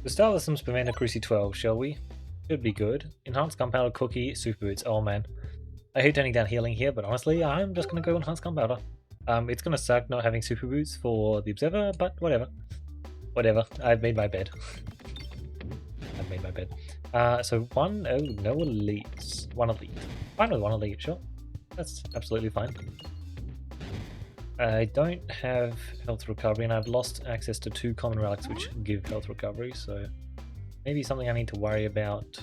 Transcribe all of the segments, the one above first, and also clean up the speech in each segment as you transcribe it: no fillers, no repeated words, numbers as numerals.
Let's start with some Spinventor Cruci 12, shall we? Should be good. Enhanced Gunpowder, Cookie, Super Boots. Oh man. I hate turning down healing here, but honestly, I'm just gonna go Enhanced Gunpowder. It's gonna suck not having Super Boots for the Observer, but whatever. Whatever. I've made my bed. I've made my bed. So one, oh, no elites. One elite. Fine with one elite, sure. That's absolutely fine. I don't have health recovery, and I've lost access to 2 common relics which give health recovery, so maybe something I need to worry about.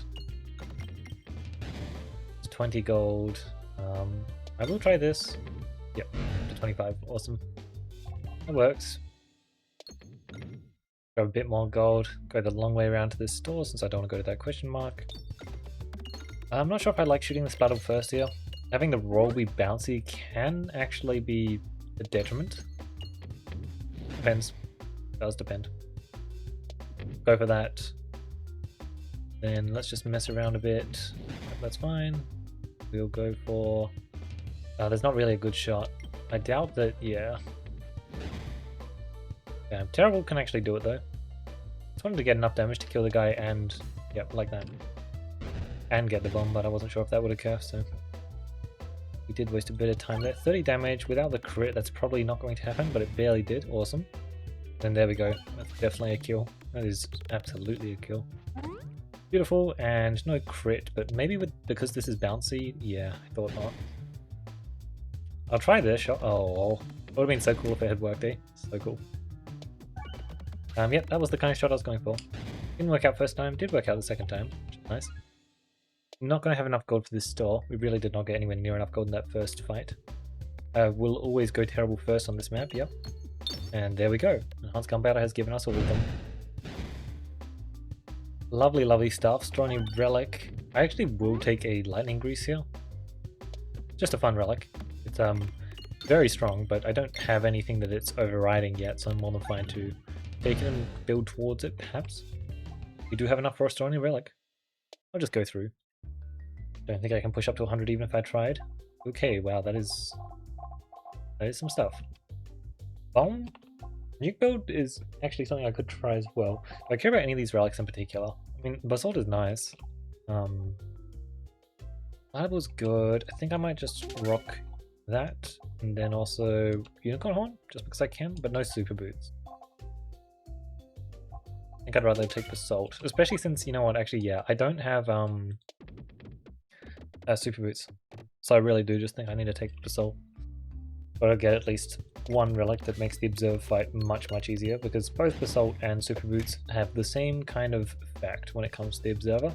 It's 20 gold. I will try this. Yep, to 25. Awesome. That works. Grab a bit more gold. Go the long way around to this store since I don't want to go to that question mark. I'm not sure if I like shooting the splattle first here. Having the roll be bouncy can actually be a detriment. Depends. Does depend. Go for that. Then let's just mess around a bit. That's fine. We'll go for... there's not really a good shot. I doubt that, yeah. Yeah, Terrible can actually do it though. Just wanted to get enough damage to kill the guy and... Yep, like that. And get the bomb, but I wasn't sure if that would occur, so... We did waste a bit of time there. 30 damage without the crit, that's probably not going to happen, but it barely did. Awesome. And there we go. That's definitely a kill. That is absolutely a kill. Beautiful, and no crit, but maybe because this is bouncy, yeah, I thought not. I'll try this shot. Oh, it would have been so cool if it had worked, eh? So cool. Yep, that was the kind of shot I was going for. Didn't work out first time, did work out the second time, which is nice. I'm not going to have enough gold for this store. We really did not get anywhere near enough gold in that first fight. We'll always go Terrible first on this map, yep. And there we go. Enhanced Gunpowder has given us all of them. Lovely, lovely stuff. Strawny Relic. I actually will take a Lightning Grease here. Just a fun relic. It's very strong, but I don't have anything that it's overriding yet, so I'm more than fine to take it and build towards it, perhaps. We do have enough for a Strawny Relic. I'll just go through. Don't think I can push up to 100 even if I tried. Okay, wow, that is some stuff. Bomb? Nuke build is actually something I could try as well. Do I care about any of these relics in particular? I mean, Basalt is nice. Bible's good. I think I might just rock that. And then also Unicorn Horn, just because I can, but no Super Boots. I think I'd rather take Basalt. Especially since, you know what, actually, yeah, I don't have Super Boots. So I really do just think I need to take Basalt. But I'll get at least one relic that makes the Observer fight much, much easier, because both Basalt and Super Boots have the same kind of effect when it comes to the Observer,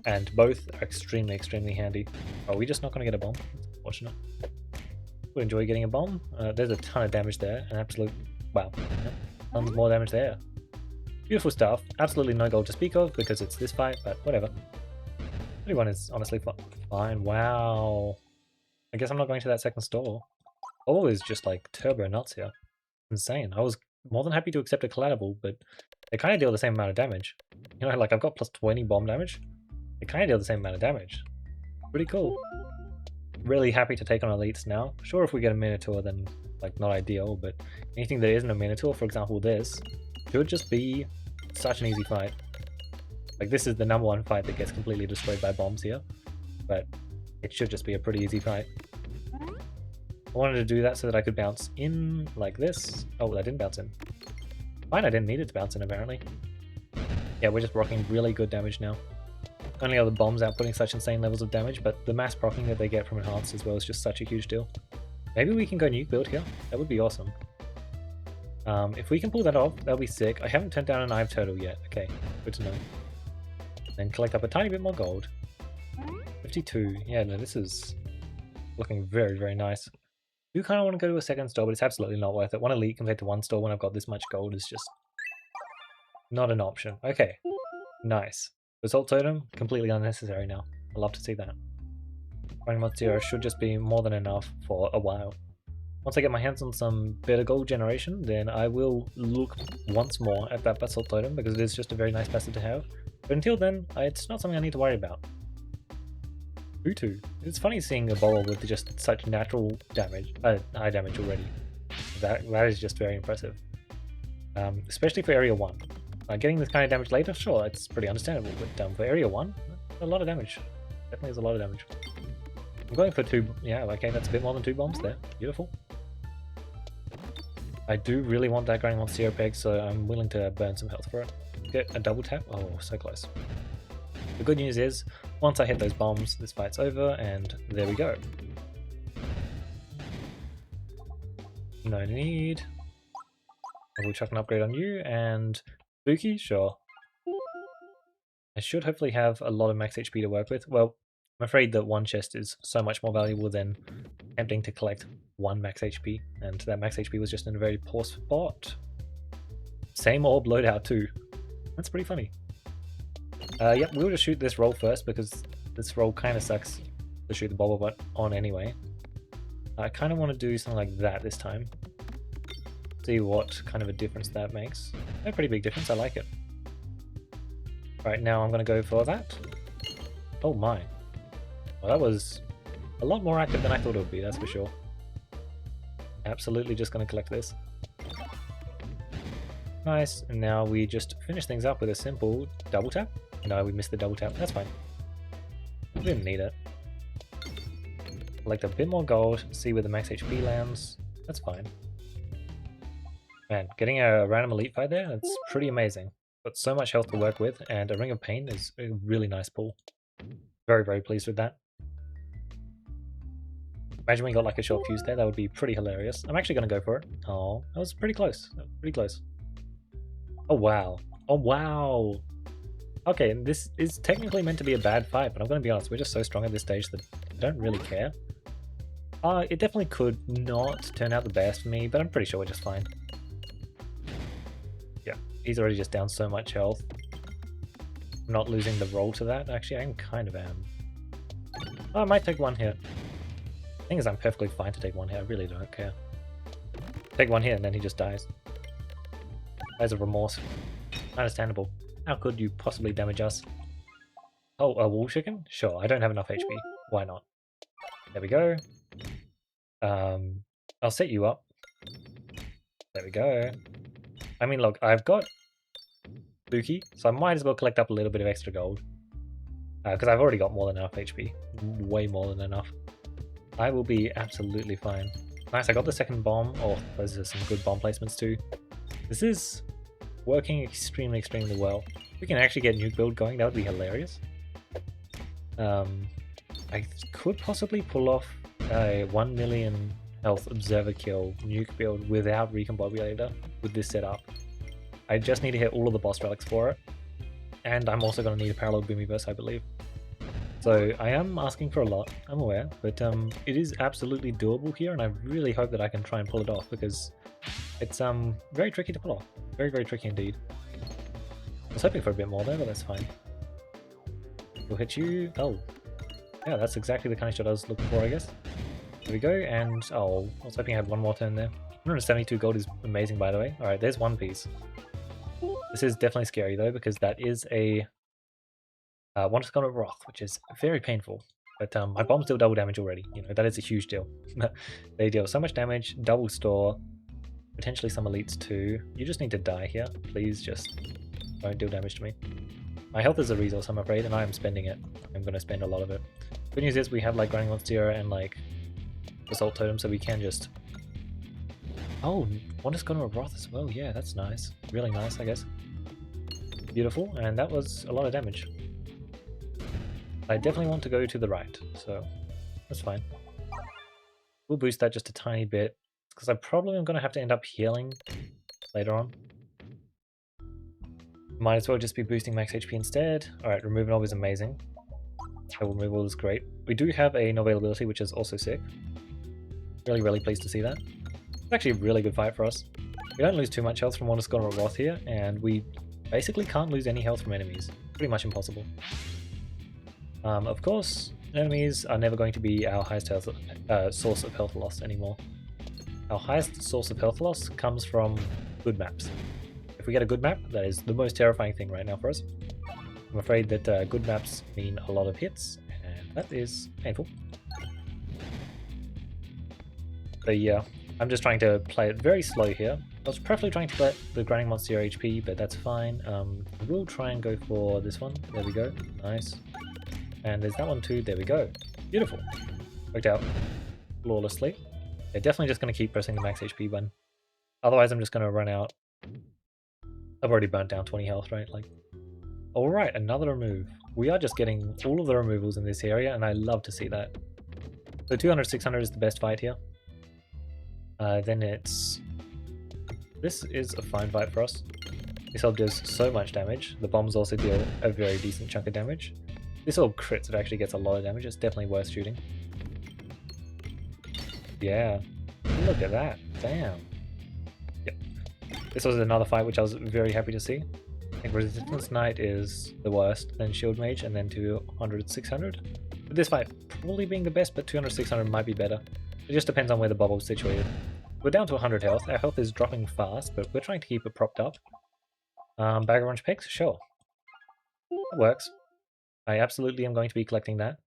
and both are extremely, extremely handy. Are we just not going to get a bomb? Unfortunate. We'll enjoy getting a bomb. There's a ton of damage there, an absolute... wow. Yep. Tons more damage there. Beautiful stuff. Absolutely no gold to speak of, because it's this fight, but whatever. 31 is honestly fine. Wow. I guess I'm not going to that second store. All is just like turbo nuts here. Insane. I was more than happy to accept a collateral, but they kind of deal the same amount of damage. You know, like I've got plus 20 bomb damage. They kind of deal the same amount of damage. Pretty cool. Really happy to take on elites now. Sure, if we get a Minotaur, then like not ideal, but anything that isn't a Minotaur, for example this, should just be such an easy fight. Like this is the #1 fight that gets completely destroyed by bombs here, but it should just be a pretty easy fight. I wanted to do that so that I could bounce in like this. Oh, I didn't bounce in. Fine, I didn't need it to bounce in apparently. Yeah, we're just rocking really good damage now. Only other bombs outputting such insane levels of damage, but the mass proccing that they get from enhanced as well is just such a huge deal. Maybe we can go nuke build here. That would be awesome. If we can pull that off, that'll be sick. I haven't turned down an Ive Turtle yet. Okay, good to know. Then collect up a tiny bit more gold. 52. Yeah, no, this is looking very, very nice. I do kind of want to go to a second store, but it's absolutely not worth it. One elite compared to one store when I've got this much gold is just not an option. Okay, nice. Result totem, completely unnecessary now. I love to see that. Running mod 0 should just be more than enough for a while. Once I get my hands on some better gold generation, then I will look once more at that basalt totem, because it is just a very nice passive to have. But until then, it's not something I need to worry about. Utu. It's funny seeing a bowler with just such natural damage, high damage already. That is just very impressive. Especially for Area 1. Getting this kind of damage later, sure, that's pretty understandable, but for area 1, a lot of damage. Definitely is a lot of damage. I'm going for 2, yeah, okay, that's a bit more than 2 bombs there. Beautiful. I do really want that Grinding Monster Peg, so I'm willing to burn some health for it. Get a double tap, oh, so close. The good news is, once I hit those bombs, this fight's over, and there we go. No need. I will chuck an upgrade on you, and Spooky, sure. I should hopefully have a lot of max HP to work with. Well, I'm afraid that one chest is so much more valuable than attempting to collect 1 max HP, and that max HP was just in a very poor spot. Same orb loadout too. That's pretty funny. Yep, we'll just shoot this roll first because this roll kind of sucks to shoot the Bobble on anyway. I kind of want to do something like that this time. See what kind of a difference that makes. A pretty big difference, I like it. Right, now I'm going to go for that. Oh my. Well, that was a lot more active than I thought it would be, that's for sure. Absolutely just going to collect this. Nice, and now we just finish things up with a simple double tap. No, we missed the double tap, that's fine. We didn't need it. Collect a bit more gold, see where the max HP lands, that's fine. Man, getting a random elite fight there, that's pretty amazing. Got so much health to work with, and a Ring of Pain is a really nice pull. Very, very pleased with that. Imagine we got like a short fuse there, that would be pretty hilarious. I'm actually going to go for it. Oh, that was pretty close. Pretty close. Oh wow. Oh wow. Okay, this is technically meant to be a bad fight, but I'm going to be honest, we're just so strong at this stage that I don't really care. It definitely could not turn out the best for me, but I'm pretty sure we're just fine. Yeah, he's already just down so much health. I'm not losing the roll to that. Actually, I kind of am. Oh, I might take 1 here. The thing is, I'm perfectly fine to take 1 here. I really don't care. Take 1 here and then he just dies. There's a remorse. Understandable. How could you possibly damage us? Oh, a wall chicken? Sure, I don't have enough HP. Why not? There we go. I'll set you up. There we go. I mean, look, I've got Spooky, so I might as well collect up a little bit of extra gold. Because I've already got more than enough HP. Way more than enough. I will be absolutely fine. Nice, I got the second bomb. Oh, those are some good bomb placements too. This is working extremely, extremely well. If we can actually get nuke build going, that would be hilarious. I could possibly pull off a 1 million health observer kill nuke build without Recombobulator with this setup. I just need to hit all of the boss relics for it. And I'm also going to need a parallel boomyverse, I believe. So I am asking for a lot, I'm aware, but it is absolutely doable here, and I really hope that I can try and pull it off, because it's very tricky to pull off. Very, very tricky indeed. I was hoping for a bit more there, but that's fine. We'll hit you. Oh. Yeah, that's exactly the kind of shot I was looking for, I guess. There we go, and oh, I was hoping I had 1 more turn there. 172 gold is amazing, by the way. Alright, there's 1 piece. This is definitely scary, though, because that is a Wonder's Gone with Wrath, which is very painful. But my bombs deal double damage already. You know, that is a huge deal. They deal so much damage, double store, potentially some elites too. You just need to die here. Please just don't deal damage to me. My health is a resource, I'm afraid, and I am spending it. I'm going to spend a lot of it. Good news is we have like Grinding Monster and like Assault Totem, so we can just... Oh, Wonder's Gone with Wrath as well. Yeah, that's nice. Really nice, I guess. Beautiful, and that was a lot of damage. I definitely want to go to the right, so that's fine. We'll boost that just a tiny bit, because I probably am going to have to end up healing later on. Might as well just be boosting max HP instead. Alright, remove an orb is amazing. Removal is great. We do have a no availability, which is also sick. Really, really pleased to see that. It's actually a really good fight for us. We don't lose too much health from Wonder's Gone with Wrath here, and we basically can't lose any health from enemies. Pretty much impossible. Of course, enemies are never going to be our highest health, source of health loss anymore. Our highest source of health loss comes from good maps. If we get a good map, that is the most terrifying thing right now for us. I'm afraid that good maps mean a lot of hits, and that is painful. So yeah, I'm just trying to play it very slow here. I was preferably trying to collect the grinding monster HP, but that's fine. We'll try and go for this one. There we go. Nice. And there's that one too. There we go. Beautiful. Worked out flawlessly. Yeah, definitely just going to keep pressing the max HP button. Otherwise, I'm just going to run out. I've already burnt down 20 health, right? Like, alright, another remove. We are just getting all of the removals in this area, and I love to see that. So 200, 600 is the best fight here. Then it's... This is a fine fight for us. This orb does so much damage. The bombs also deal a very decent chunk of damage. This orb crits, it actually gets a lot of damage. It's definitely worth shooting. Yeah. Look at that. Damn. Yep. This was another fight which I was very happy to see. I think Resistance Knight is the worst, then Shield Mage, and then 200, 600. But this fight probably being the best, but 200, 600 might be better. It just depends on where the bubble is situated. We're down to 100 health. Our health is dropping fast, but we're trying to keep it propped up. Bag of orange picks? Sure. That works. I absolutely am going to be collecting that.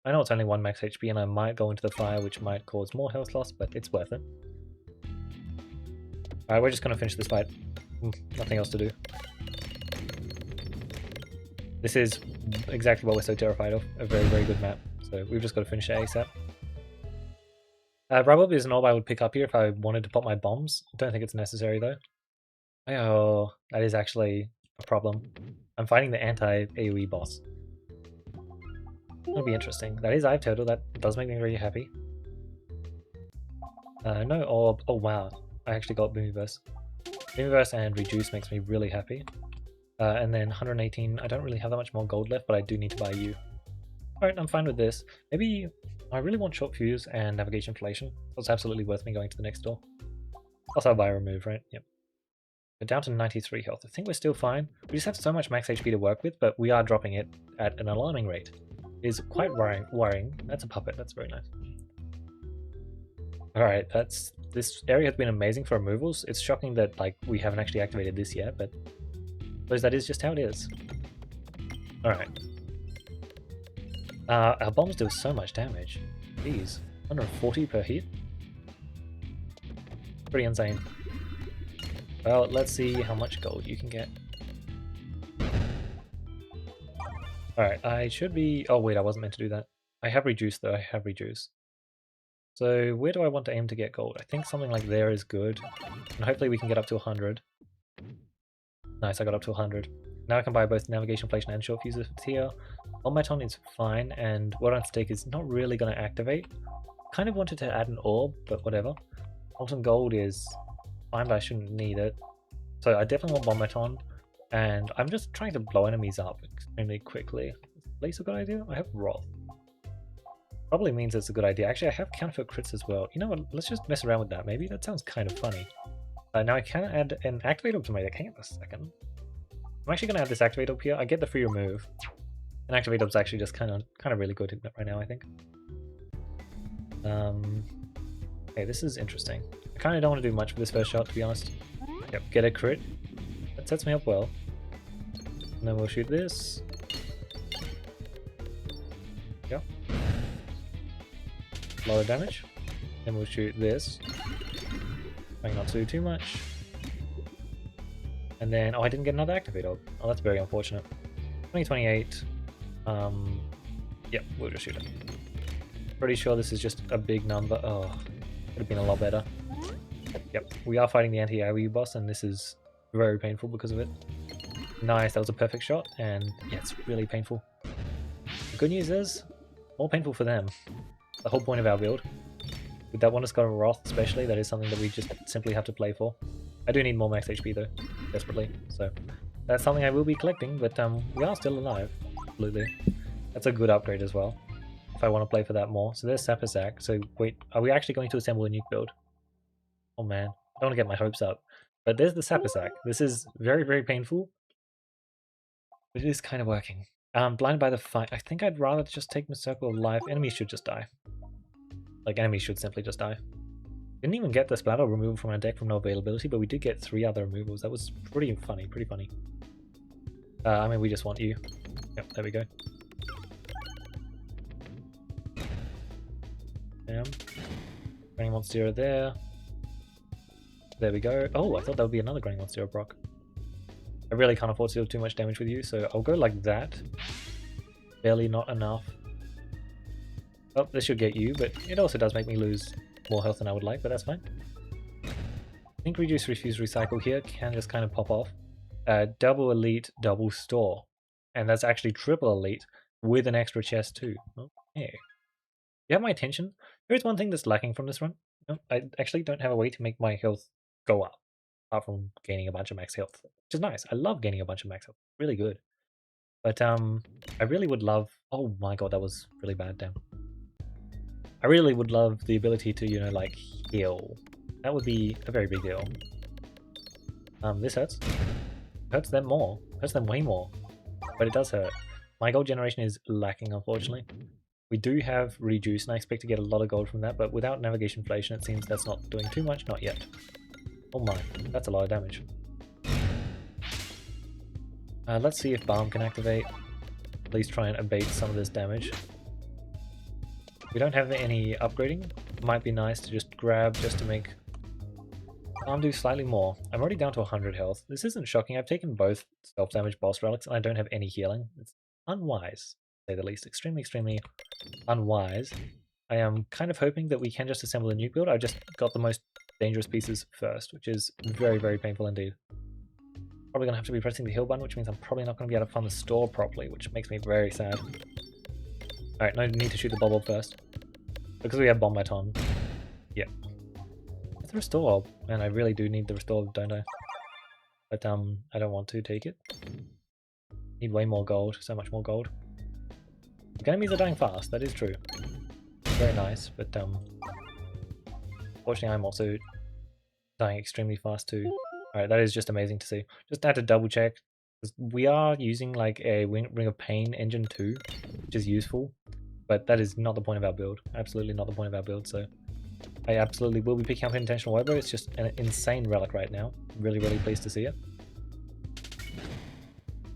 I know it's only 1 max HP and I might go into the fire, which might cause more health loss, but it's worth it. Alright, we're just going to finish this fight. Nothing else to do. This is exactly what we're so terrified of. A very, very good map. So we've just got to finish it ASAP. Rubber is an orb I would pick up here if I wanted to pop my bombs. I don't think it's necessary though. Oh, that is actually a problem. I'm fighting the anti-AoE boss. That'll be interesting. That is Ive Turtle, that does make me very happy. No orb. Oh wow, I actually got Boomyverse. Boomyverse and Reduce makes me really happy. And then 118, I don't really have that much more gold left, but I do need to buy you. Alright, I'm fine with this. Maybe I really want Short Fuse and Navigation Inflation, so it's absolutely worth me going to the next door. Also I'll buy a remove, right? Yep. We're down to 93 health. I think we're still fine. We just have so much max HP to work with, but we are dropping it at an alarming rate. It is quite worrying. That's a puppet, that's very nice. Alright, this area has been amazing for removals. It's shocking that like we haven't actually activated this yet, but I suppose that is just how it is. Alright. Our bombs do so much damage. Jeez, 140 per hit? Pretty insane. Well, let's see how much gold you can get. Alright, I should be... Oh wait, I wasn't meant to do that. I have Reduce though, I have Reduce. So where do I want to aim to get gold? I think something like there is good. And hopefully we can get up to 100. Nice, I got up to 100. Now I can buy both Navigation Inflation and Short Fuse if it's here. Automaton is fine, and what on stake is not really going to activate. Kind of wanted to add an orb, but whatever. Molten Gold is fine, but I shouldn't need it. So I definitely want Bombaton, and I'm just trying to blow enemies up extremely quickly. Is Blaze a good idea? I have Wrath. Probably means it's a good idea. Actually, I have Counterfeit Crits as well. You know what? Let's just mess around with that. Maybe that sounds kind of funny. Now I can add an Activate Orb to my deck. Hang on a second. I'm actually going to add this Activate Orb here. I get the free remove. And Activate Orb's actually just kind of really good right now, I think. Okay, this is interesting. I kind of don't want to do much for this first shot, to be honest. Yep, get a crit. That sets me up well. And then we'll shoot this. Yep. Lower damage. Then we'll shoot this. Trying not to do too much. And then, oh, I didn't get another Activate Orb. Oh, that's very unfortunate. 2028. Yep, we'll just shoot it. Pretty sure this is just a big number. Oh, could have been a lot better. Yep, we are fighting the anti-AoE boss, and this is very painful because of it. Nice, that was a perfect shot, and yeah, it's really painful. The good news is, more painful for them. The whole point of our build. With that one that's got a Wrath especially, that is something that we just simply have to play for. I do need more max HP though, desperately, so that's something I will be collecting, but we are still alive, absolutely. That's a good upgrade as well, if I want to play for that more. So there's Sappersack. So wait, are we actually going to assemble a nuke build? Oh man, I don't want to get my hopes up. But there's the Sappersack. This is very, very painful, but it is kind of working. Blinded by the fight. I think I'd rather just take my Circle of Life. Enemies should just die. Like, enemies should simply just die. Didn't even get the splatter removal from our deck from no availability, but we did get 3 other removals. That was pretty funny, pretty funny. I mean, we just want you. Yep, there we go. Damn. Running monster there. There we go. Oh, I thought that would be another Grinding Monster Brock. I really can't afford to deal too much damage with you, so I'll go like that. Barely not enough. Oh, this should get you, but it also does make me lose more health than I would like, but that's fine. I think Reduce, Refuse, Recycle here can just kind of pop off. Double Elite, double Store. And that's actually triple Elite with an extra chest too. Okay. You have my attention? There is one thing that's lacking from this run. No, I actually don't have a way to make my health go up, apart from gaining a bunch of max health, which is nice. I love gaining a bunch of max health. Really good. But I really would love... Oh my god, that was really bad, damn. I really would love the ability to, you know, like, heal. That would be a very big deal. This hurts. Hurts them more. Hurts them way more. But it does hurt. My gold generation is lacking, unfortunately. We do have Reduce, and I expect to get a lot of gold from that, but without Navigation Inflation, it seems that's not doing too much. Not yet. Oh my, that's a lot of damage. Let's see if Balm can activate. At least try and abate some of this damage. We don't have any upgrading. Might be nice to just grab just to make Balm do slightly more. I'm already down to 100 health. This isn't shocking. I've taken both self-damage boss relics and I don't have any healing. It's unwise, to say the least. Extremely, extremely unwise. I am kind of hoping that we can just assemble a nuke build. I just got the most dangerous pieces first, which is very, very painful indeed. Probably going to have to be pressing the heal button, which means I'm probably not going to be able to fund the store properly, which makes me very sad. Alright, no need to shoot the bubble first. Because we have Bomb Baton. Yeah. It's the Restore Orb. Man, I really do need the Restore Orb, don't I? But I don't want to take it. Need way more gold, so much more gold. The enemies are dying fast, that is true. Very nice, but fortunately I'm also dying extremely fast too. Alright, that is just amazing to see. Just had to double check. We are using like a Ring of Pain engine too, which is useful. But that is not the point of our build. Absolutely not the point of our build, so I absolutely will be picking up Intentional Weather. It's just an insane relic right now. Really, really pleased to see it.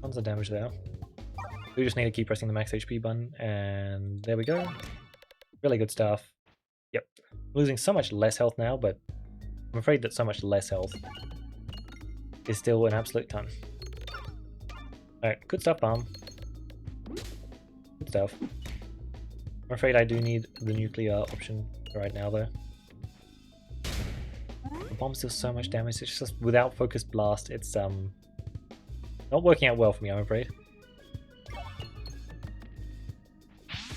Tons of damage there. We just need to keep pressing the max HP button, and there we go. Really good stuff. Yep. Losing so much less health now, but I'm afraid that so much less health is still an absolute ton. Alright, good stuff, Balm. Good stuff. I'm afraid I do need the nuclear option right now, though. The bombs do so much damage, it's just without Focused Blast, it's not working out well for me, I'm afraid.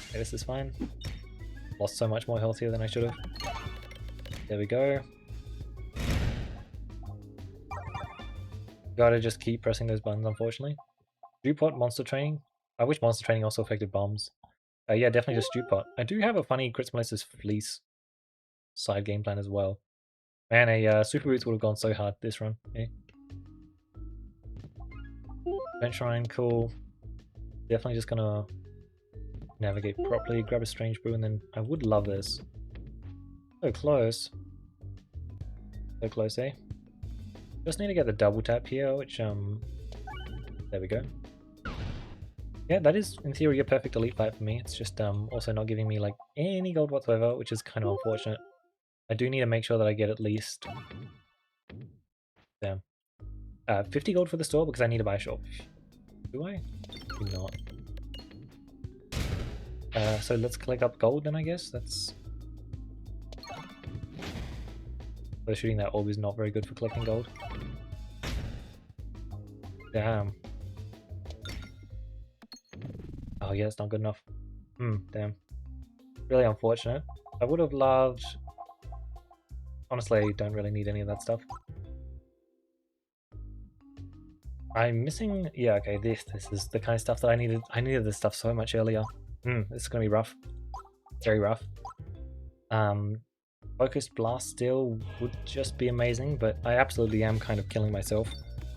Okay, this is fine. Lost so much more health here than I should have. There we go. Gotta just keep pressing those buttons, unfortunately. Dewpot, Monster Training. I wish Monster Training also affected bombs. Yeah, definitely just Dewpot. I do have a funny Crits Melissa's Fleece side game plan as well. Man, a Super Boots would have gone so hard this run. Yeah. Bench Shrine, cool. Definitely just gonna navigate properly, grab a Strange Brew, and then I would love this. So close. So close, eh? Just need to get the double tap here, which, there we go. Yeah, that is, in theory, a perfect elite fight for me. It's just also not giving me, like, any gold whatsoever, which is kind of unfortunate. I do need to make sure that I get at least... Damn. 50 gold for the store, because I need to buy a shop. Do I? Do not. So let's collect up gold then, I guess. That's... So shooting that orb is not very good for collecting gold. Damn. Oh yeah, it's not good enough. Damn. Really unfortunate. I would have loved... Honestly, I don't really need any of that stuff. I'm missing... Yeah, okay, this is the kind of stuff that I needed. I needed this stuff so much earlier. This is gonna be rough. Very rough. Focused Blast still would just be amazing, but I absolutely am kind of killing myself.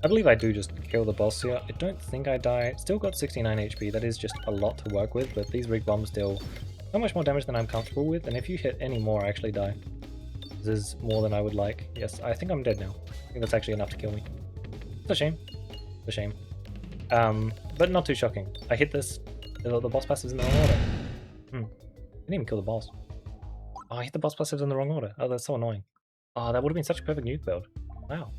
I believe I do just kill the boss here. I don't think I die. Still got 69 HP. That is just a lot to work with, but these rig bombs deal so much more damage than I'm comfortable with, and if you hit any more, I actually die. This is more than I would like. Yes, I think I'm dead now. I think that's actually enough to kill me. It's a shame. It's a shame. But not too shocking. I hit this. The boss passives in the wrong order. Didn't even kill the boss. Oh, I hit the boss passives in the wrong order. Oh, that's so annoying. Oh, that would have been such a perfect nuke build. Wow.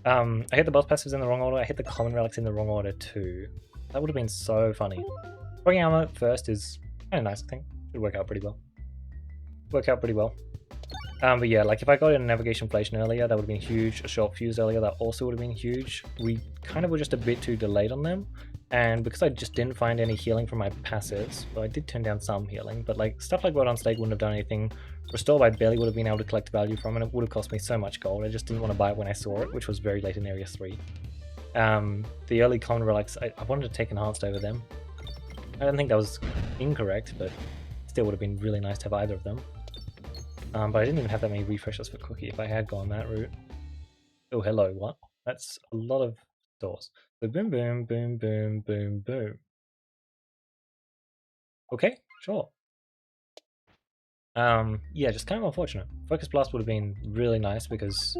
I hit the boss passives in the wrong order. I hit the common relics in the wrong order too. That would have been so funny. Working armor first is kind of nice, I think. Should work out pretty well. But yeah, like if I got a navigation inflation earlier, that would have been huge. A short fuse earlier, that also would have been huge. We kind of were just a bit too delayed on them. And because I just didn't find any healing from my passives, well, I did turn down some healing, but like stuff like Word on Stake wouldn't have done anything. Restore I barely would have been able to collect value from, and it would have cost me so much gold. I just didn't want to buy it when I saw it, which was very late in Area 3. The early common relics, I wanted to take enhanced over them. I don't think that was incorrect, but still would have been really nice to have either of them. But I didn't even have that many refreshes for Cookie if I had gone that route. Oh, hello, what? That's a lot of doors. So boom, boom, boom, boom, boom, boom. Okay, sure. Yeah, just kind of unfortunate. Focus Blast would have been really nice because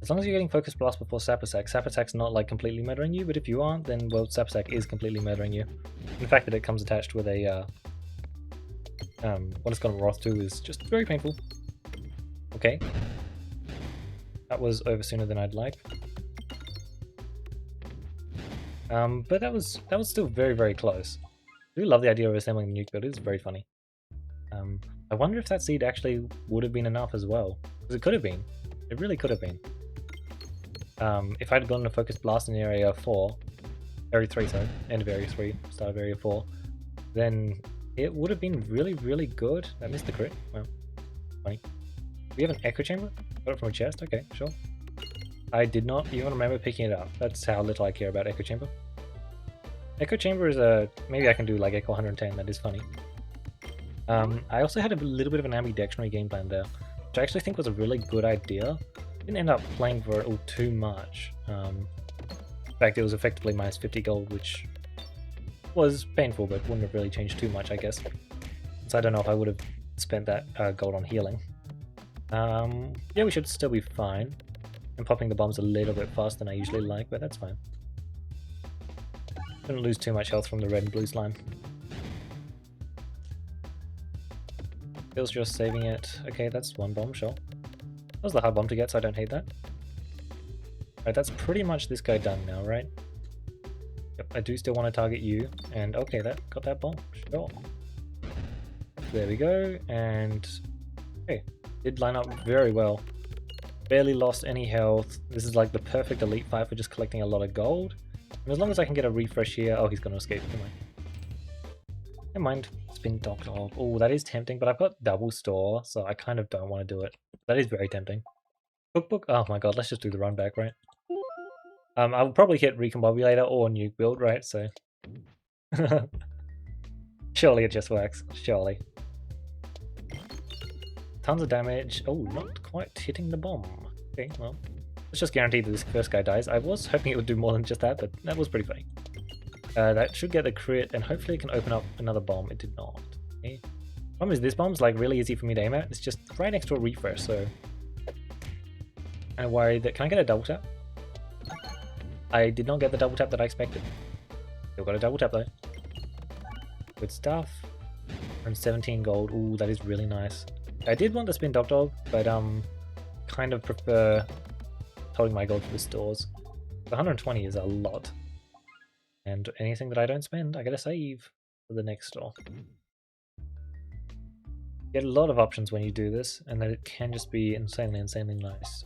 as long as you're getting Focus Blast before Sap Attack's not like completely murdering you, but if you aren't, then well, Sap Attack is completely murdering you. And the fact that it comes attached with a what it's got a Wrath to is just very painful. Okay. That was over sooner than I'd like. But that was still very, very close. I do love the idea of assembling the nuke build, it's very funny. I wonder if that seed actually would have been enough as well. Because it could have been. It really could have been. If I'd gone to Focus Blast in Area 4, Area 3, sorry, end of Area 3, start of Area 4, then it would have been really, really good. I missed the crit. Well, funny. We have an Echo Chamber? Got it from a chest? Okay, sure. I did not even remember picking it up. That's how little I care about Echo Chamber. Echo Chamber is a... maybe I can do like Echo 110, that is funny. I also had a little bit of an ambidextrous game plan there, which I actually think was a really good idea. Didn't end up playing for it all too much. In fact, it was effectively minus 50 gold, which was painful, but wouldn't have really changed too much, I guess. So I don't know if I would have spent that gold on healing. Yeah, we should still be fine. I'm popping the bombs a little bit faster than I usually like, but that's fine. Didn't lose too much health from the red and blue slime. Feels just saving it. Okay, that's one bomb, sure. That was the hard bomb to get, so I don't hate that. Alright, that's pretty much this guy done now, right? Yep, I do still want to target you, and okay, that got that bomb, sure. There we go, and okay, did line up very well. Barely lost any health. This is like the perfect elite fight for just collecting a lot of gold. And as long as I can get a refresh here, oh, he's going to escape, never mind. Spin Doctor. Oh, that is tempting, but I've got double store, so I kind of don't want to do it. That is very tempting. Cookbook? Oh my god, let's just do the run back, right? I'll probably hit Recombobulator or Nuke build, right? So surely it just works. Surely. Tons of damage. Oh, not quite hitting the bomb. Okay, well, let's just guarantee that this first guy dies. I was hoping it would do more than just that, but that was pretty funny. That should get the crit, and hopefully it can open up another bomb. It did not. Okay. Problem is, this bomb's like really easy for me to aim at. It's just right next to a refresh, so I'm worried that... Can I get a double tap? I did not get the double tap that I expected. Still got a double tap though. Good stuff. And 17 gold. Ooh, that is really nice. I did want the Spin Dog, but kind of prefer holding my gold for the stores. 120 is a lot. And anything that I don't spend, I gotta save for the next store. Get a lot of options when you do this, and that it can just be insanely, insanely nice.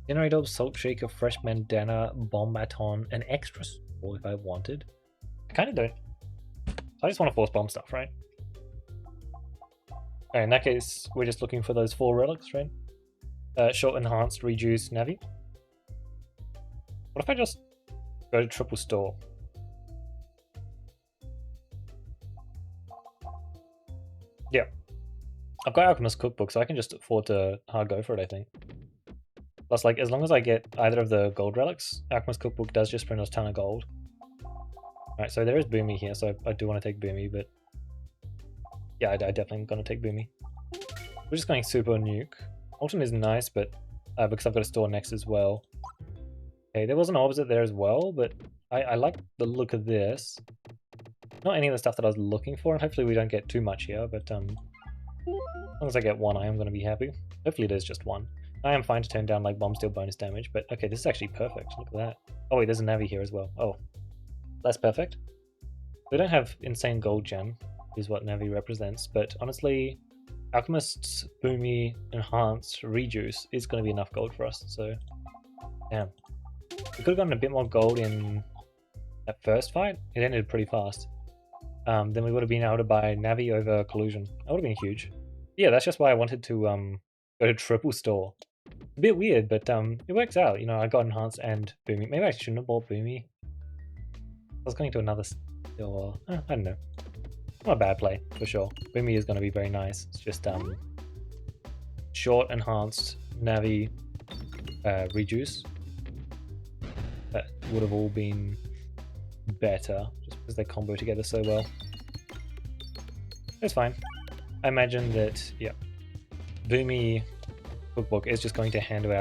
Generator, Salt Shaker, Fresh Bandana, Bomb Baton, an extra store if I wanted. I kinda don't. I just want to force bomb stuff, right? Okay, in that case, we're just looking for those 4 relics, right? Short, Enhanced, Reduce, Navi. What if I just go to triple store? Yeah. I've got Alchemist Cookbook, so I can just afford to hard go for it, I think. Plus, like, as long as I get either of the gold relics, Alchemist Cookbook does just print us a ton of gold. Alright, so there is Boomy here, so I do want to take Boomy, but... yeah, I definitely am going to take Boomy. We're just going super nuke. Alton is nice, but because I've got a store next as well. Okay, there was an Orbsorber there as well, but I like the look of this. Not any of the stuff that I was looking for, and hopefully we don't get too much here, but as long as I get one, I am going to be happy. Hopefully it is just one. I am fine to turn down like bomb steal bonus damage, but okay, this is actually perfect. Look at that. Oh wait, there's a Navi here as well. Oh, that's perfect. We don't have insane gold gem, is what Navi represents, but honestly, Alchemist's Boomy Enhanced Rejuice is going to be enough gold for us, so damn. We could have gotten a bit more gold in that first fight. It ended pretty fast. Then we would have been able to buy Navi over Collusion. That would have been huge. Yeah, that's just why I wanted to go to triple store. A bit weird, but it works out. You know, I got Enhanced and Boomy. Maybe I shouldn't have bought Boomy. I was going to another store. I don't know. Not a bad play, for sure. Boomy is going to be very nice. It's just short, Enhanced, Navi, Rejuice. That would have all been better, just because they combo together so well. It's fine. I imagine that, yeah, Boomy Cookbook is just going to handle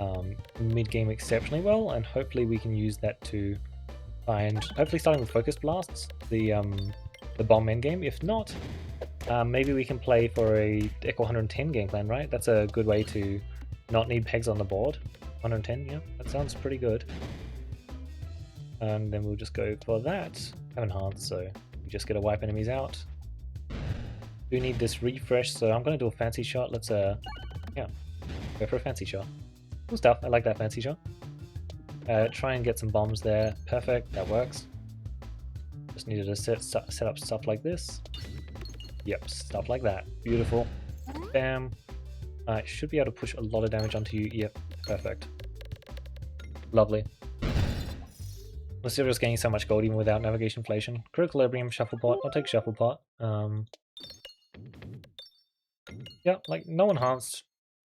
our mid-game exceptionally well, and hopefully we can use that to find, hopefully starting with Focus Blasts, the bomb endgame. If not, maybe we can play for a Echo 110 game plan, right? That's a good way to not need pegs on the board. 110, yeah, that sounds pretty good. And then we'll just go for that. Have Enhanced, so we just get to wipe enemies out. Do need this refresh, so I'm going to do a fancy shot. Let's, yeah, go for a fancy shot. Cool stuff, I like that fancy shot. Try and get some bombs there. Perfect, that works. Just needed to set up stuff like this. Yep, stuff like that. Beautiful. Bam. I should be able to push a lot of damage onto you. Yep, perfect. Lovely. We're still just getting so much gold even without navigation inflation. Critical Equilibrium, Shufflepot. I'll take Shufflepot. Yeah, like no Enhanced.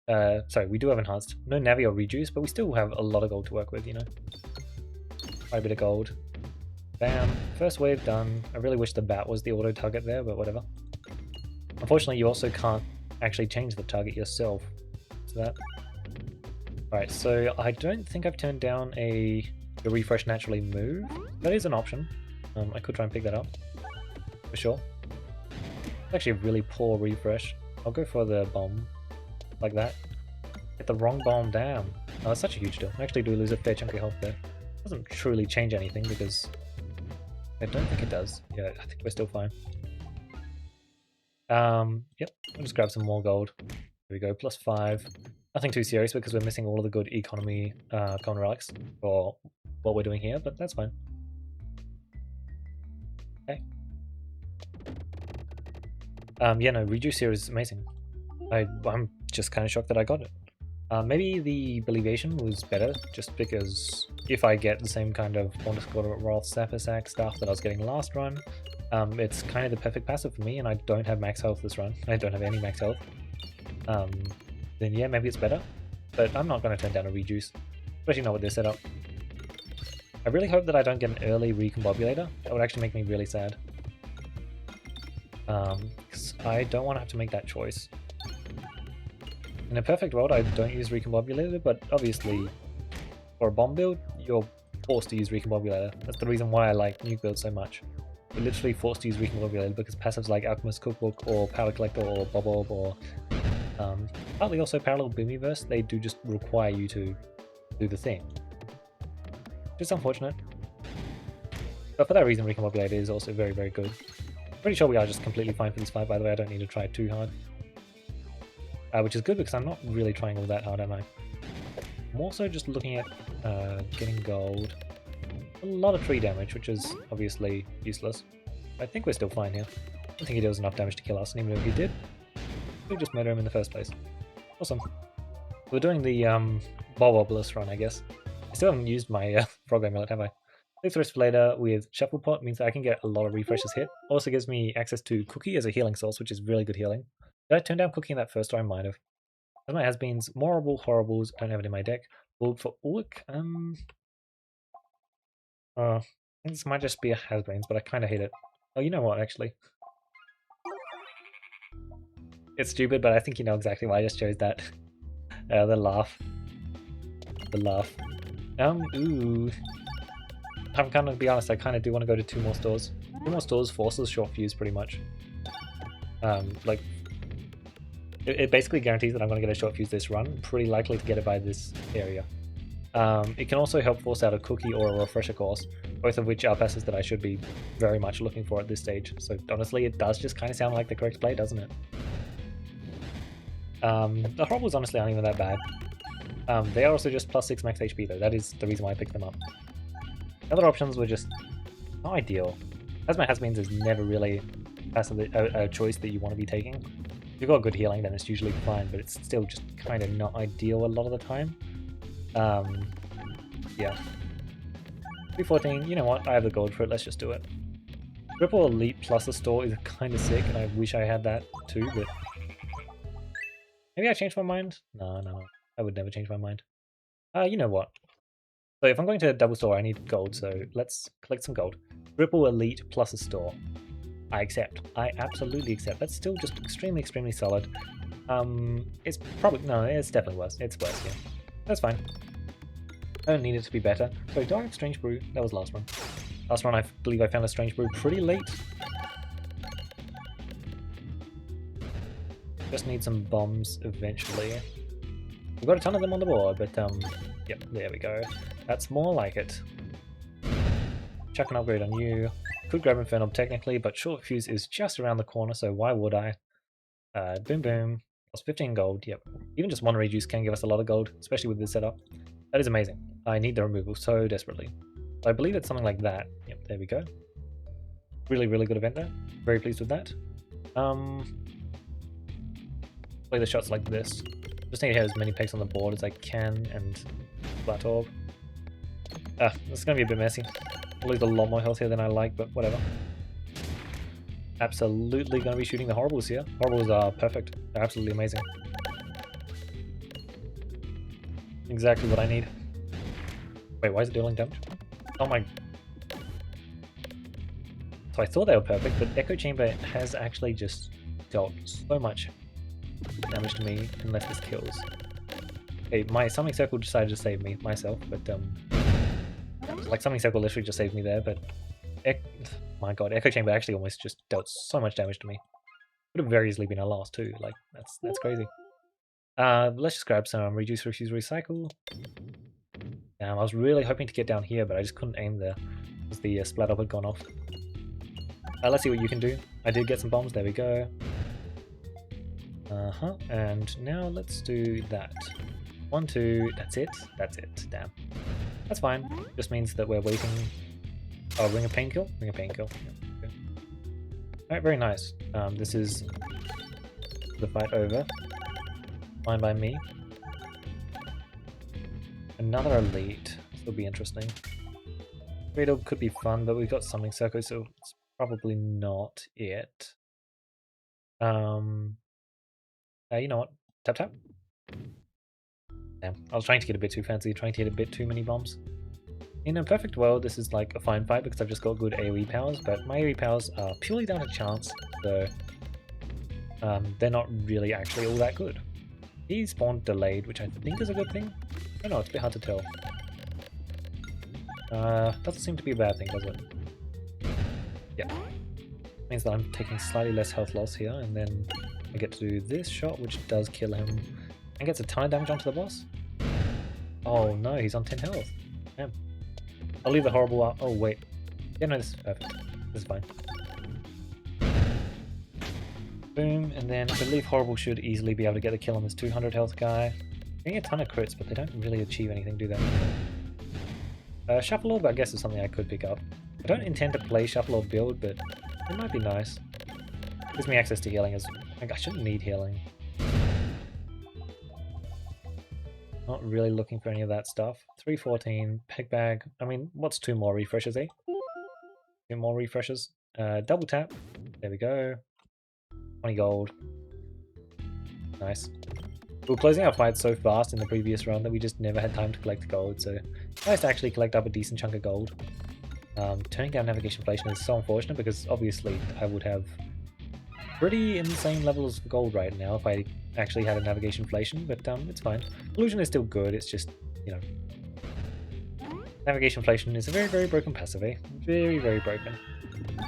Sorry, we do have Enhanced. No Navi or Rejuice, but we still have a lot of gold to work with, you know. Quite a bit of gold. Bam. First wave done. I really wish the bat was the auto target there, but whatever. Unfortunately, you also can't actually change the target yourself. So that. Alright, so I don't think I've turned down a refresh naturally move. That is an option. I could try and pick that up. For sure. It's actually a really poor refresh. I'll go for the bomb. Like that. Hit the wrong bomb down. Oh, that's such a huge deal. I actually do lose a fair chunk of health there. Doesn't truly change anything because I don't think it does. Yeah, I think we're still fine. Yep, I'll just grab some more gold. Here we go, +5. Nothing too serious because we're missing all of the good economy common relics for what we're doing here, but that's fine. Okay. Yeah, no, Rejuice here is amazing. I'm just kind of shocked that I got it. Maybe the Believation was better, just because if I get the same kind of bonus Roth Sapphire Sack stuff that I was getting last run, it's kind of the perfect passive for me, and I don't have max health this run. I don't have any max health. Then yeah, maybe it's better. But I'm not going to turn down a Rejuice, especially not with this setup. I really hope that I don't get an early Recombobulator. That would actually make me really sad. Because I don't want to have to make that choice. In a perfect world, I don't use Recombobulator, but obviously for a bomb build, you're forced to use Recombobulator. That's the reason why I like nuke builds so much. You're literally forced to use Recombobulator because passives like Alchemist Cookbook or Powder Collector or Bob Orb or partly also Parallel Boomyverse, they do just require you to do the thing. Just unfortunate. But for that reason, Recombobulator is also very, very good. Pretty sure we are just completely fine for this fight, by the way. I don't need to try too hard. Which is good because I'm not really trying all that hard, am I? I'm also just looking at getting gold. A lot of tree damage, which is obviously useless. I think we're still fine here. I don't think he does enough damage to kill us, and even if he did, we'll just murder him in the first place. Awesome. We're doing the Bob Obelisk run, I guess. I still haven't used my Frog Amulet, have I? Six Rest for later with Shufflepot means I can get a lot of refreshes hit. Also gives me access to Cookie as a healing source, which is really good healing. Did I turn down Cookie in that first, or I might have? As my has-beens, Morrible, Horribles, don't have it in my deck. Build for Orc, I think this might just be a has-beens, but I kind of hate it. Oh, you know what, actually? It's stupid, but I think you know exactly why I just chose that. The laugh. The laugh. Ooh. I'm gonna be honest, I kind of do want to go to 2 more stores. 2 more stores forces short fuse pretty much. Like, It basically guarantees that I'm going to get a short fuse this run. Pretty likely to get it by this area. It can also help force out a cookie or a refresher course, both of which are passes that I should be very much looking for at this stage. So honestly, it does just kind of sound like the correct play, doesn't it? The Horribles honestly aren't even that bad. They are also just +6 max HP though, that is the reason why I picked them up. The other options were just not ideal. Plasma Has-Beens is never really a choice that you want to be taking. If you've got good healing then it's usually fine, but it's still just kind of not ideal a lot of the time. Yeah. 314, you know what, I have the gold for it, let's just do it. Ripple Elite plus a store is kind of sick, and I wish I had that too, but... Maybe I changed my mind? No, I would never change my mind. You know what? So if I'm going to double store, I need gold, so let's collect some gold. Ripple Elite plus a store. I accept. I absolutely accept. That's still just extremely solid. It's probably... No, it's definitely worse. It's worse, yeah. That's fine. I don't need it to be better. So do I have Strange Brew? That was last run. Last run I believe I found a Strange Brew pretty late. Just need some bombs eventually. We've got a ton of them on the board, but yep, there we go. That's more like it. Chuck an upgrade on you. Could grab Inferno technically, but short fuse is just around the corner, so why would I? Boom boom. Plus 15 gold, yep. Even just one reduce can give us a lot of gold, especially with this setup. That is amazing. I need the removal so desperately. I believe it's something like that. Yep, there we go. Really good event there. Very pleased with that. Play the shots like this. Just need to have as many pegs on the board as I can, and flat orb. This is going to be a bit messy. I'll lose a lot more health here than I like, but whatever. Absolutely going to be shooting the Horribles here. Horribles are perfect. They're absolutely amazing. Exactly what I need. Wait, why is it dealing damage? Oh my... So I thought they were perfect, but Echo Chamber has actually just dealt so much damage to me unless this kills. Okay, my Summoning Circle decided to save me, myself, but like Summoning Circle literally just saved me there, but my god, Echo Chamber actually almost just dealt so much damage to me. Would have very easily been a loss too, like, that's crazy. Let's just grab some Reduce, Refuse, Recycle. I was really hoping to get down here, but I just couldn't aim there because the splat up had gone off. Let's see what you can do. I did get some bombs, there we go. And now let's do that. 1, 2, that's it, damn. That's fine, just means that we're waiting. Oh, Ring of Pain kill? Ring of Pain kill. Yeah, okay. Alright, very nice. This is the fight over. Fine by me. Another elite. This will be interesting. Cradle could be fun, but we've got Summoning Circle, so it's probably not it. You know what? Tap tap. Damn, I was trying to get a bit too fancy, trying to hit a bit too many bombs. In a perfect world, this is like a fine fight because I've just got good AoE powers, but my AoE powers are purely down to chance, so they're not really actually all that good. He spawned delayed, which I think is a good thing. I don't know, it's a bit hard to tell. Doesn't seem to be a bad thing, does it? Yeah. Means that I'm taking slightly less health loss here, and then I get to do this shot, which does kill him, and gets a ton of damage onto the boss. Oh no, he's on 10 health. Damn. I'll leave the Horrible up. Oh wait. Yeah, no, this is perfect. This is fine. Boom, and then I believe Horrible should easily be able to get the kill on this 200 health guy. Getting a ton of crits, but they don't really achieve anything, do they? Shuffle Orb, I guess, is something I could pick up. I don't intend to play Shuffle Orb build, but it might be nice. Gives me access to healing as like, I shouldn't need healing. Not really looking for any of that stuff. 314, Peg Bag. I mean, what's 2 more refreshes, eh? 2 more refreshes. Double tap. There we go. 20 gold. Nice. We were closing our fight so fast in the previous run that we just never had time to collect gold, so nice to actually collect up a decent chunk of gold. Turning down Navigation Inflation is so unfortunate because obviously I would have pretty insane levels of gold right now if I actually had a Navigation Inflation, but it's fine. Illusion is still good, it's just, you know... Navigation Inflation is a very broken passive, eh? Very broken.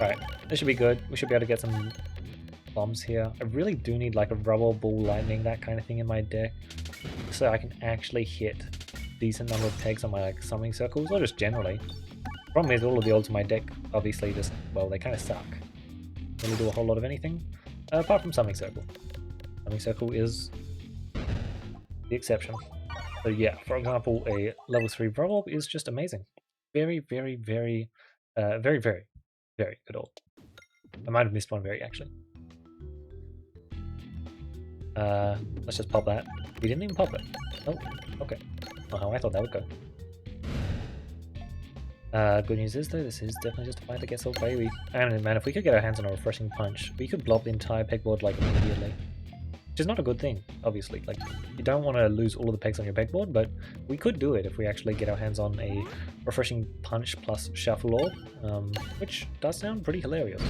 Right, this should be good. We should be able to get some bombs here. I really do need like a rubber ball lightning, that kind of thing in my deck, so I can actually hit a decent number of pegs on my like summoning circles, or just generally. Problem is all of the ults in my deck obviously just, well, they kind of suck. Really do a whole lot of anything, apart from summoning circle. Summoning circle is the exception. So yeah, for example, a level 3 Brawl is just amazing. Very, very, very, very, very, very good ult. I might have missed one very, actually. Let's just pop that. We didn't even pop it. Oh, okay. Not how I thought that would go. Good news is though, this is definitely just a fight that gets old baby. And man, if we could get our hands on a refreshing punch, we could blob the entire pegboard like immediately. Which is not a good thing, obviously. Like, you don't want to lose all of the pegs on your pegboard, but we could do it if we actually get our hands on a refreshing punch plus shuffle orb, which does sound pretty hilarious.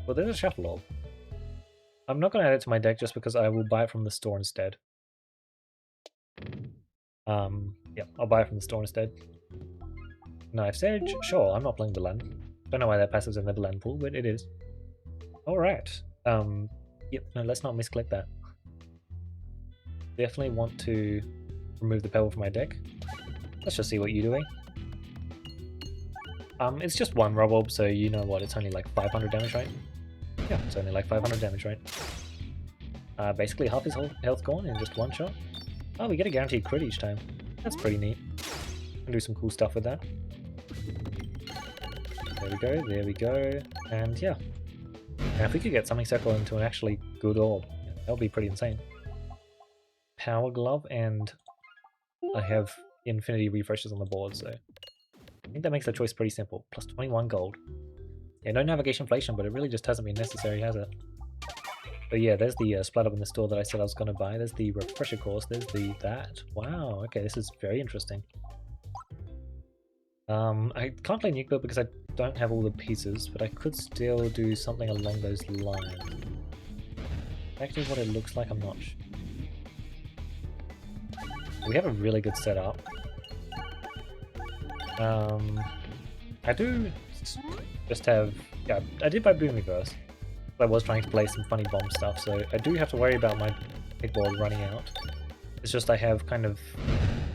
Well, there's a shuffle orb. I'm not going to add it to my deck just because I will buy it from the store instead. Yeah, I'll buy it from the store instead. Knife's Edge? Sure, I'm not playing Belan. Don't know why that passive's in the Belan pool, but it is. Alright. Yep, no, let's not misclick that. Definitely want to remove the Pebble from my deck. Let's just see what you're doing. It's just one Rub Orb, so you know what, it's only like 500 damage, right? Yeah, it's only like 500 damage, right? Basically half his health gone in just one shot. Oh, we get a guaranteed crit each time. That's pretty neat. Can do some cool stuff with that. There we go, and yeah. Now if we could get Summoning Circle into an actually good orb, that would be pretty insane. Power Glove, and I have infinity refreshes on the board, so I think that makes the choice pretty simple. Plus 21 gold. Yeah, no navigation inflation, but it really just hasn't been necessary, has it? But yeah, there's the splat up in the store that I said I was going to buy. There's the refresher course. There's that. Wow, okay, this is very interesting. I can't play nuke build because I don't have all the pieces, but I could still do something along those lines. Actually, what it looks like, I'm not sure. We have a really good setup. I do just have... Yeah, I did buy Boomiverse. I was trying to play some funny bomb stuff, so I do have to worry about my pegboard running out. It's just I have kind of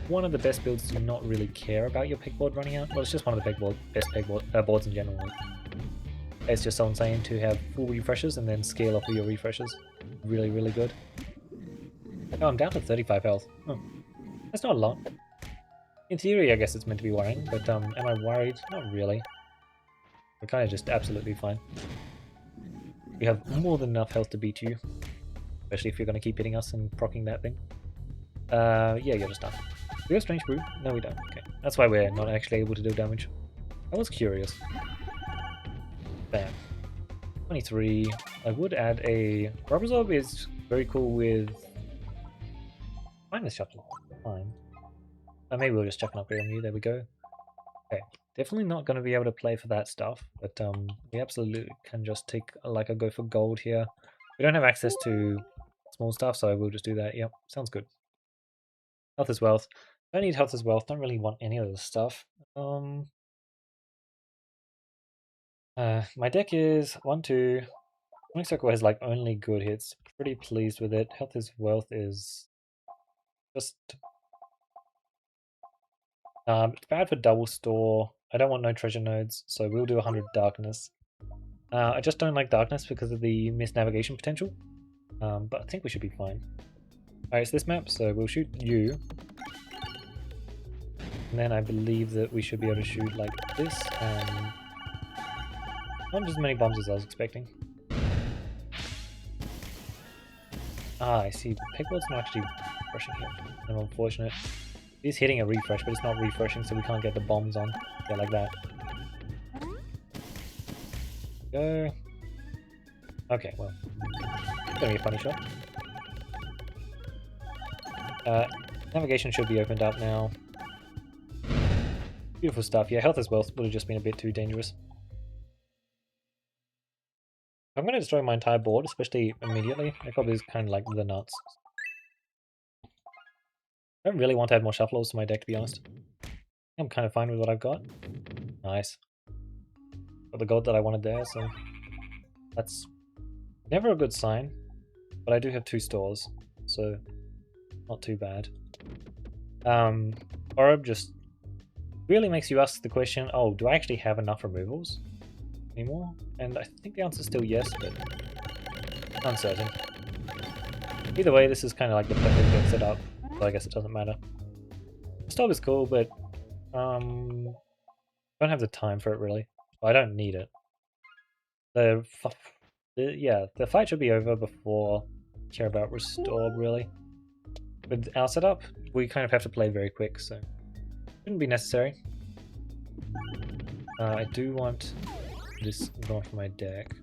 one of the best builds to not really care about your pegboard running out. Well, it's just one of the best pegboard boards in general. It's just so insane to have full refreshes and then scale up with your refreshes. Really, really good. Oh, I'm down to 35 health. Oh, that's not a lot. In theory, I guess it's meant to be worrying, but am I worried? Not really. We're kind of just absolutely fine. We have more than enough health to beat you, especially if you're going to keep hitting us and proccing that thing. Yeah, you're just done. Do we have Strange Brew? No, we don't. Okay, that's why we're not actually able to do damage. I was curious. Bam. 23. I would add a... Orbsorber is very cool with... Minus Shuffle. Fine. Maybe we'll just chuck an upgrade on you. There we go. Okay. Definitely not going to be able to play for that stuff, but we absolutely can just take like a go for gold here. We don't have access to small stuff, so we'll just do that. Yep, sounds good. Health is wealth. Don't need health as wealth. Don't really want any of this stuff. My deck is 1, 2. Sonic Circle has like only good hits. Pretty pleased with it. Health is wealth is just... it's bad for double store. I don't want no treasure nodes, so we'll do 100 darkness. I just don't like darkness because of the missed navigation potential. But I think we should be fine. Alright, it's this map, so we'll shoot you. And then I believe that we should be able to shoot like this, and not as many bombs as I was expecting. Ah, I see. The pegboard's not actually refreshing here. I'm unfortunate. It is hitting a refresh, but it's not refreshing, so we can't get the bombs on. Yeah, like that. Go. Okay, well. It's gonna be a funny shot. Navigation should be opened up now. Beautiful stuff. Yeah, health as wealth would have just been a bit too dangerous. I'm going to destroy my entire board, especially immediately. It probably is kind of like the nuts. I don't really want to add more shuffles to my deck, to be honest. I'm kind of fine with what I've got. Nice. Got the gold that I wanted there, so that's Never a good sign, but I do have 2 stores, so not too bad. Orb just really makes you ask the question, oh, do I actually have enough removals anymore? And I think the answer is still yes, but uncertain. Either way, this is kind of like the perfect get set up, so I guess it doesn't matter. The stop is cool, but don't have the time for it really. Well, I don't need it. The fight should be over before I care about restore really. With our setup, we kind of have to play very quick, so shouldn't be necessary. I do want this gone from my deck.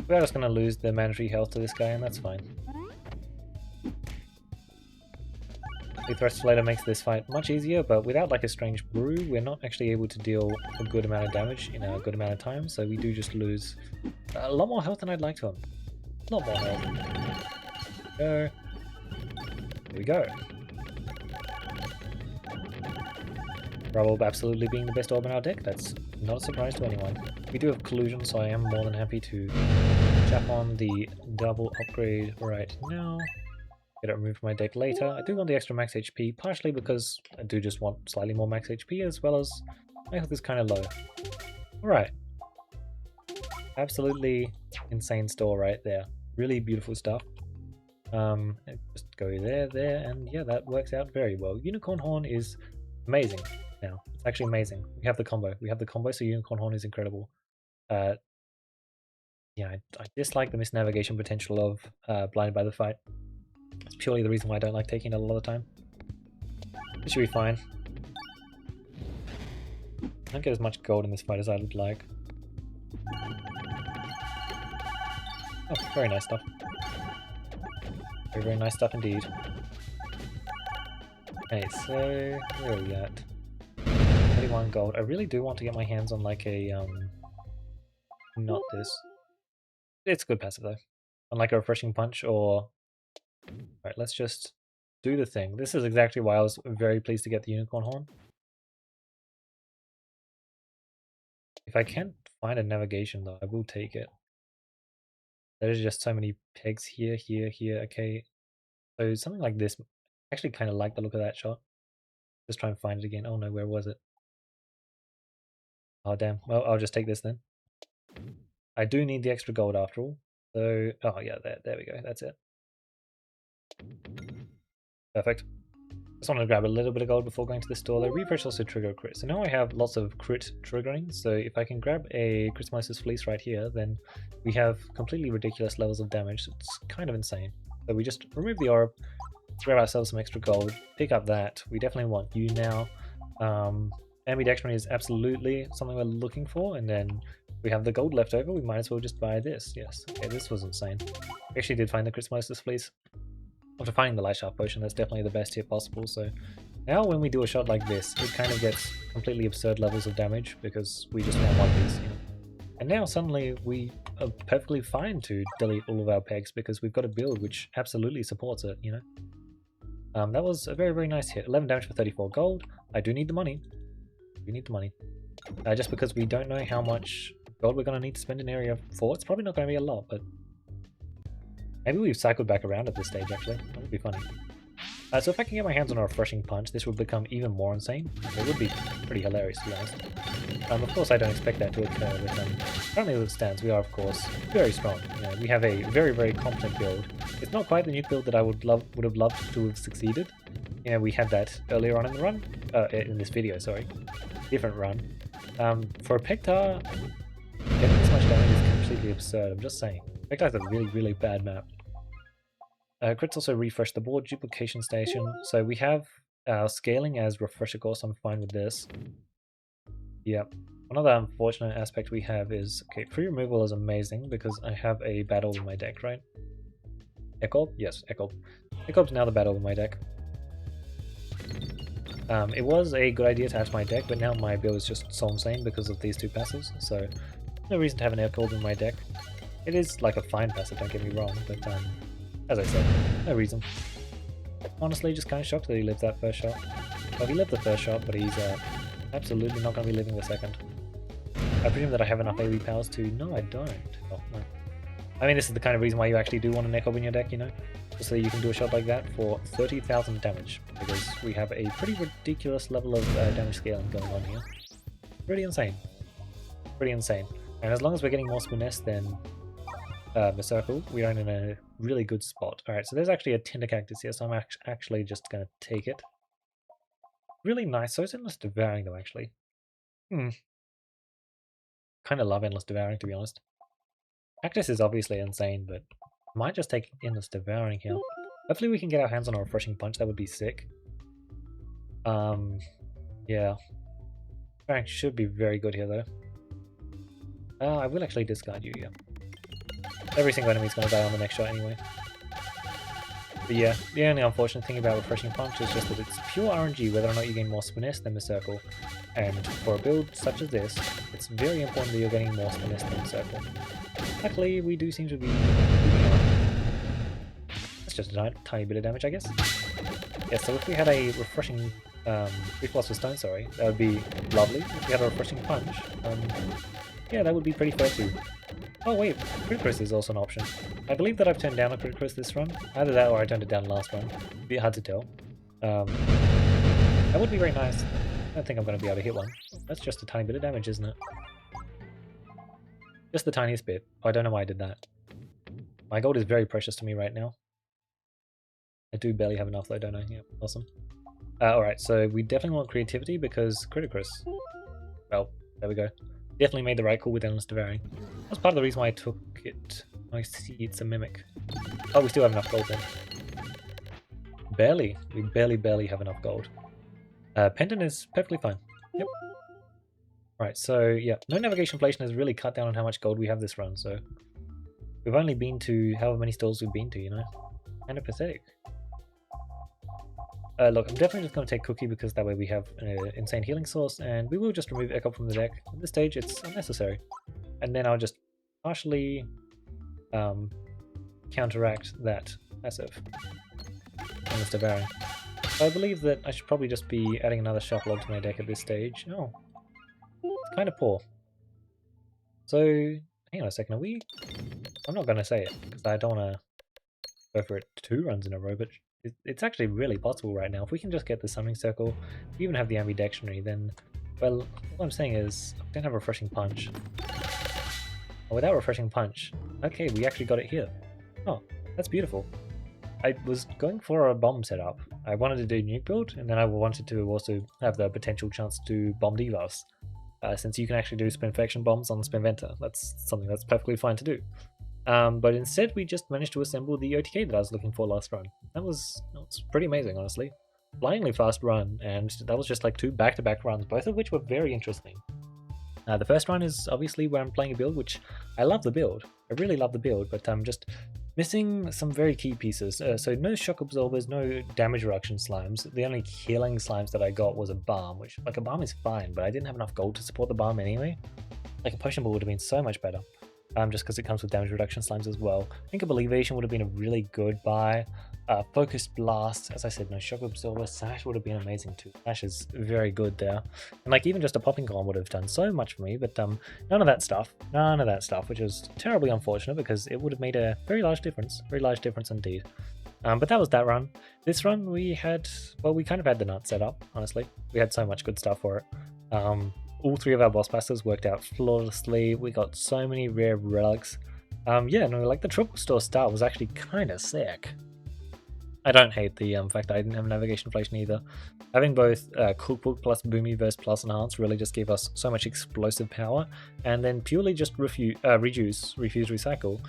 We're just gonna lose the mandatory health to this guy, and that's fine. The Thrust later makes this fight much easier, but without like a strange brew, we're not actually able to deal a good amount of damage in a good amount of time, so we do just lose a lot more health than I'd like to him. A lot more health. Go. Here we go. Rubble absolutely being the best orb in our deck, that's not a surprise to anyone. We do have collusion, so I am more than happy to chap on the double upgrade right now. Get it removed from my deck later. I do want the extra max HP, partially because I do just want slightly more max HP, as well as my health is kind of low. Alright. Absolutely insane store right there. Really beautiful stuff. Just go there, and yeah, that works out very well. Unicorn Horn is amazing now. It's actually amazing. We have the combo, so Unicorn Horn is incredible. Yeah, I dislike the misnavigation potential of Blinded by the Fight. It's purely the reason why I don't like taking it a lot of the time. It should be fine. I don't get as much gold in this fight as I would like. Oh, very nice stuff. Very, very nice stuff indeed. Okay, so where are we at? 31 gold. I really do want to get my hands on like a not this. It's a good passive though. On like a refreshing punch or right, let's just do the thing. This is exactly why I was very pleased to get the Unicorn Horn. If I can't find a navigation though, I will take it. There's just so many pegs here, okay. So something like this, I actually kind of like the look of that shot. Just try and find it again. Oh no, where was it? Oh damn, well I'll just take this then. I do need the extra gold after all. So, oh yeah, there we go, that's it. Perfect. Just wanted to grab a little bit of gold before going to the store. The refresh also trigger a crit. So now I have lots of crit triggering. So if I can grab a Crystallisis Fleece right here, then we have completely ridiculous levels of damage. It's kind of insane. So we just remove the orb, grab ourselves some extra gold, pick up that. We definitely want you now. Ambidextrony is absolutely something we're looking for, and then we have the gold left over. We might as well just buy this. Yes, okay, this was insane. We actually did find the Crystallisis Fleece. After finding the Light Shaft Potion, that's definitely the best hit possible, so now when we do a shot like this, it kind of gets completely absurd levels of damage, because we just want one of these, you know. And now suddenly we are perfectly fine to delete all of our pegs, because we've got a build which absolutely supports it, you know. That was a very, very nice hit. 11 damage for 34 gold. I do need the money. We need the money. Just because we don't know how much gold we're going to need to spend in Area 4, it's probably not going to be a lot, but maybe we've cycled back around at this stage, actually. That would be funny. So if I can get my hands on a refreshing punch, this would become even more insane. It would be pretty hilarious, to be honest. Of course, I don't expect that to occur, but currently as it stands, we are, of course, very strong. You know, we have a very, very competent build. It's not quite the nuke build that I would have loved to have succeeded. You know, we had that earlier on in the run. In this video, sorry. Different run. For a Pectar, getting this much damage is completely absurd, I'm just saying. Pectar's a really, really bad map. Crits also refresh the board, duplication station, so we have our scaling as refresher course. I'm fine with this. Yep. One other unfortunate aspect we have is, okay, free removal is amazing because I have a battle in my deck, right? Ecorb? Yes, Ecorb. Ecorb's now the battle in my deck. It was a good idea to add to my deck, but now my build is just so insane because of these two passives, so no reason to have an Ecorb in my deck. It is like a fine passive, don't get me wrong, but as I said, no reason. Honestly, just kind of shocked that he lived that first shot. Well, he lived the first shot, but he's absolutely not going to be living the second. I presume that I have enough AoE powers to... No, I don't. Oh, no. I mean, this is the kind of reason why you actually do want a Nekob in your deck, you know? Just so you can do a shot like that for 30,000 damage. Because we have a pretty ridiculous level of damage scaling going on here. Pretty insane. Pretty insane. And as long as we're getting more Spiness than Berserkle, we are in a really good spot. Alright, so there's actually a Tinder Cactus here, so I'm actually just going to take it. Really nice. So it's Endless Devouring though, actually. Kind of love Endless Devouring, to be honest. Cactus is obviously insane, but I might just take Endless Devouring here. Hopefully we can get our hands on a Refreshing Punch, that would be sick. Yeah. Devouring should be very good here, though. I will actually discard you, yeah. Every single enemy's going to die on the next shot anyway. But yeah, the only unfortunate thing about Refreshing Punch is just that it's pure RNG whether or not you gain more Spiness than Berserkle. And for a build such as this, it's very important that you're getting more Spiness than Berserkle. Luckily, we do seem to be... That's just a tiny bit of damage, I guess. Yeah, so if we had a Refreshing... Refloss with Stone, sorry, that would be lovely. If we had a Refreshing Punch, yeah, that would be pretty fair too. Oh wait, Crit Cris is also an option. I believe that I've turned down a Crit Cris this run. Either that or I turned it down last run. It'd be hard to tell. That would be very nice. I don't think I'm going to be able to hit one. That's just a tiny bit of damage, isn't it? Just the tiniest bit. Oh, I don't know why I did that. My gold is very precious to me right now. I do barely have enough though, don't I? Yeah, awesome. Alright, so we definitely want creativity because Crit Cris. Well, there we go. Definitely made the right call with Endless Devouring. That's part of the reason why I took it. I see it's a Mimic. Oh, we still have enough gold then. Barely. We barely have enough gold. Pendant is perfectly fine. Yep. Right, so yeah, no navigation inflation has really cut down on how much gold we have this run, so we've only been to however many stalls we've been to, you know? Kind of pathetic. Look, I'm definitely just going to take Cookie because that way we have an insane healing source, and we will just remove Echo from the deck. At this stage, it's unnecessary. And then I'll just partially counteract that passive on this Devouring. So I believe that I should probably just be adding another Shuffle onto my deck at this stage. Oh, it's kind of poor. So, hang on a second, are we... I'm not going to say it, because I don't want to go for it 2 runs in a row, but it's actually really possible right now. If we can just get the Summoning Circle, we even have the Ambidextrary, then, well, all I'm saying is, I don't have a Refreshing Punch. Oh, without Refreshing Punch, okay, we actually got it here. Oh, that's beautiful. I was going for a bomb setup. I wanted to do nuke build, and then I wanted to also have the potential chance to bomb Devas. Since you can actually do Spinfection bombs on the Spinventor, that's something that's perfectly fine to do. But instead we just managed to assemble the OTK that I was looking for last run. That was pretty amazing, honestly. Blindingly fast run, and that was just like 2 back-to-back runs, both of which were very interesting. The first run is obviously where I'm playing a build, which I love the build. I really love the build, but I'm just missing some very key pieces. So no shock absorbers, no damage reduction slimes. The only healing slimes that I got was a balm, which, like, a balm is fine, but I didn't have enough gold to support the balm anyway. Like, a potion ball would have been so much better. Just because it comes with damage reduction slimes as well. I think a Believation would have been a really good buy. Focused Blast, as I said, no Shock Absorber. Sash would have been amazing too. Sash is very good there. And like even just a Popping Column would have done so much for me, but none of that stuff. None of that stuff, which is terribly unfortunate because it would have made a very large difference. Very large difference indeed. But that was that run. This run we had, well, we kind of had the nut set up, honestly. We had so much good stuff for it. All 3 of our boss passes worked out flawlessly. We got so many rare relics. Yeah, no, like the triple store start was actually kind of sick. I don't hate the fact that I didn't have navigation inflation either. Having both Cookbook plus Boomyverse plus Enhance really just gave us so much explosive power, and then purely just Refuse Recycle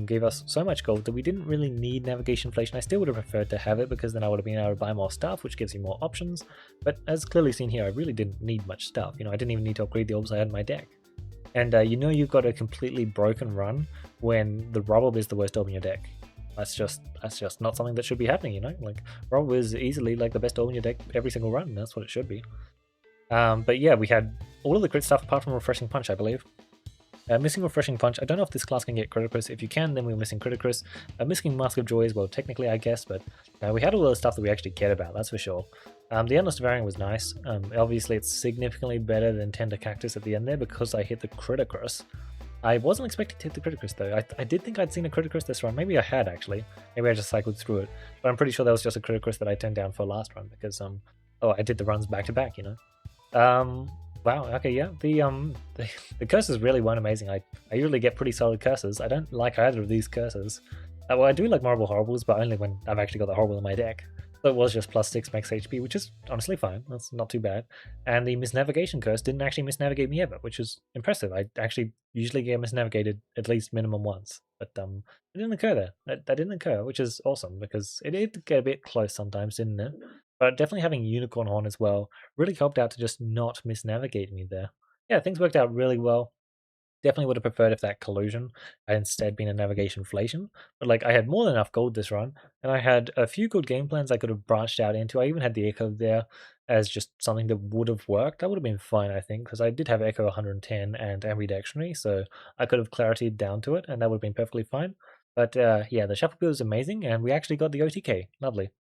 gave us so much gold that we didn't really need navigation inflation. I still would have preferred to have it because then I would have been able to buy more stuff, which gives you more options. But as clearly seen here, I really didn't need much stuff. You know, I didn't even need to upgrade the orbs I had in my deck. And you know you've got a completely broken run when the Rubble is the worst orb in your deck. That's just not something that should be happening, you know? Like, Rubble is easily like the best orb in your deck every single run, and that's what it should be. But yeah, we had all of the crit stuff apart from Refreshing Punch, I believe. Missing Refreshing Punch. I don't know if this class can get Crit Cris. If you can, then we're missing Crit Cris. Missing Mask of Joy as well, technically, I guess, but we had all the stuff that we actually cared about, that's for sure. The Endless Variant was nice. Obviously, it's significantly better than Tender Cactus at the end there because I hit the Criticus. I wasn't expecting to hit the Criticus though. I did think I'd seen a Criticus this run. Maybe I had actually. Maybe I just cycled through it. But I'm pretty sure that was just a Criticus that I turned down for last run because oh, I did the runs back to back, you know. Wow. Okay, yeah. The curses really weren't amazing. I usually get pretty solid curses. I don't like either of these curses. Well, I do like Marble Horribles, but only when I've actually got the Horrible in my deck. So it was just +6 max HP, which is honestly fine. That's not too bad. And the Misnavigation curse didn't actually misnavigate me ever, which is impressive. I actually usually get misnavigated at least minimum once, but it didn't occur there. That didn't occur, which is awesome because it did get a bit close sometimes, didn't it? But definitely having Unicorn Horn as well really helped out to just not misnavigate me there. Yeah, things worked out really well. Definitely would have preferred if that collusion had instead been a navigation inflation. But like I had more than enough gold this run, and I had a few good game plans I could have branched out into. I even had the Echo there as just something that would have worked. That would have been fine, I think, because I did have Echo 110 and Ambidextrony, so I could have Clarity down to it, and that would have been perfectly fine. But yeah, the Shuffle Build is amazing, and we actually got the OTK. Lovely.